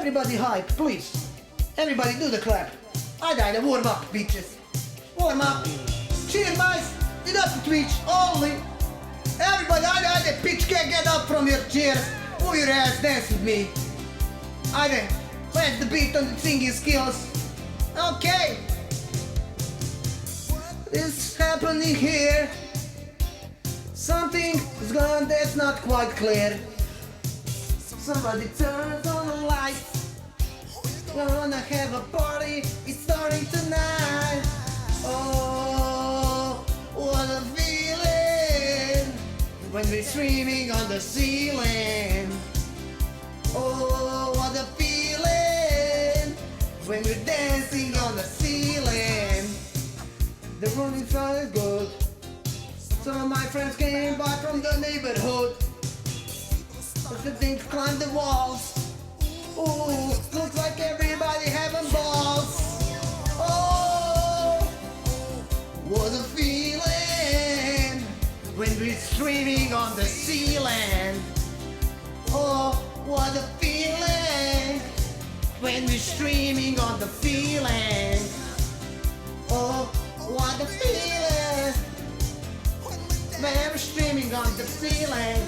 Everybody hype, please. Everybody do the clap. I died, warm up, bitches. Warm up. Cheer, guys. Dinotti Twitch only. Everybody, I bitch, can't get up from your chairs. Move your ass, dance with me. Where's the beat on the singing skills? Okay. This happening here. Something is gone that's not quite clear. Somebody turns on the lights. Gonna have a party, it's starting tonight. Oh, what a feeling when we're streaming on the ceiling. Oh, what a feeling when we're dancing on the ceiling. The running sound is good. Some of my friends came by from the neighborhood. But the things climb the walls. Ooh, looks like everybody having balls. Oh, what a feeling when we're streaming on the ceiling. Oh, what a feeling when we're streaming on the feeling. Oh, what a feeling when we're streaming on the ceiling.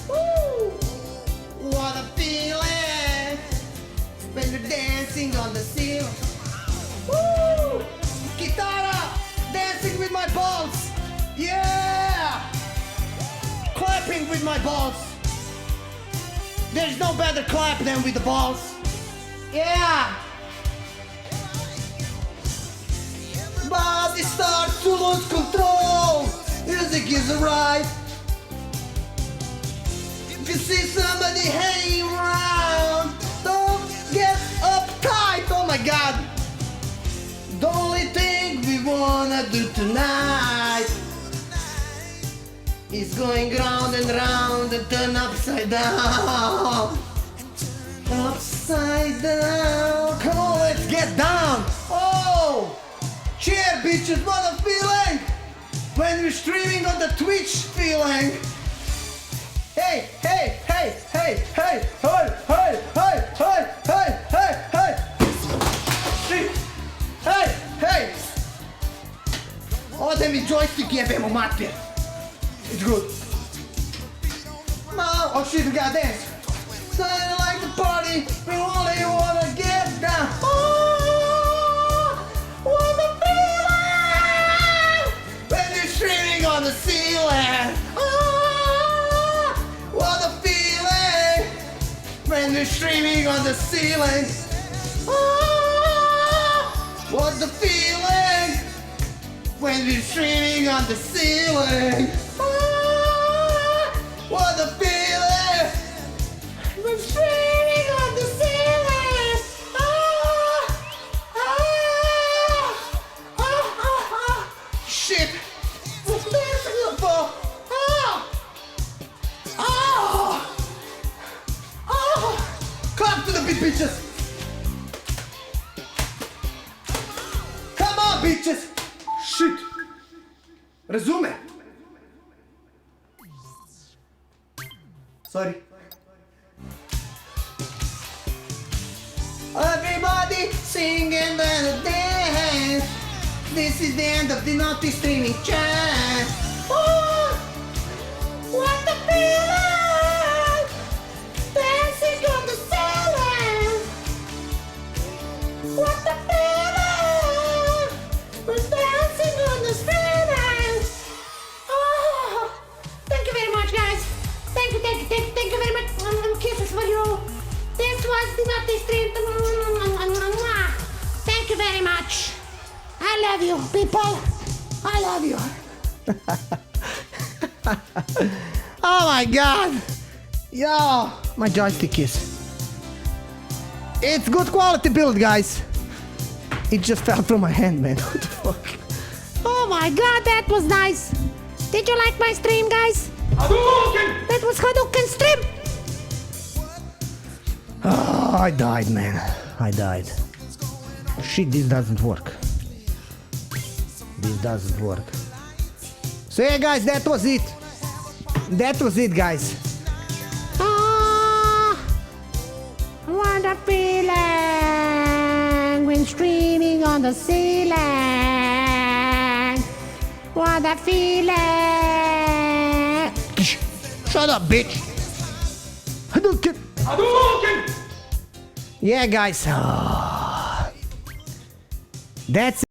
Woo! What a feeling when we're dancing on the ceiling. Woo! Guitarra, dancing with my balls. Yeah! Clapping with my balls. There's no better clap than with the balls. Yeah! Body starts to lose control. Music is right. If you see somebody hanging around, don't get uptight. Oh my God! The only thing we wanna do tonight is going round and round and turn upside down. Upside down. Come on, let's get down. Oh! Cheer, bitches, what a feeling when we're streaming on the Twitch feeling. Hey, hey, hey, hey, hey, hey, hey, hey, hey, hey, hey, hey. Hey, hey. Ode mi joystick, jebemo mater. It's good. No, oh shit, we gotta dance. So I like the party, we only wanna get down. Oh, what a feeling when you're streaming on the ceiling. Oh, what a feeling when you're streaming on the ceiling. Oh, what the feeling when we're streaming on the ceiling. Oh, what a feeling when streaming on the ceiling. Oh, oh, oh, oh, oh. Shit. What's dancing for? Oh, oh, oh. Clap to the beat, bitches. Come on, bitches. Shit. Resume. Sorry. Everybody sing and dance. This is the end of the Dinotti streaming chat. Oh, what a feeling! Dancing on the ceiling. What a feeling! We're dancing on the ceiling. Oh, thank you very much, guys. Thank you very much. Kisses for you. This was the Dinotti stream. Thank you very much. I love you, people. I love you. Oh my God. Yo, my joystick is. It's good quality build, guys. It just fell from my hand, man. What the fuck? Oh my God, that was nice. Did you like my stream, guys? Hadouken! That was Hadouken stream. Oh, I died, man. I died. Shit, this doesn't work. This doesn't work. So yeah, guys, that was it. That was it, guys. Ah, what a feeling on the ceiling. What a feeling. Shut up, bitch. Hadouken. Yeah, guys. That's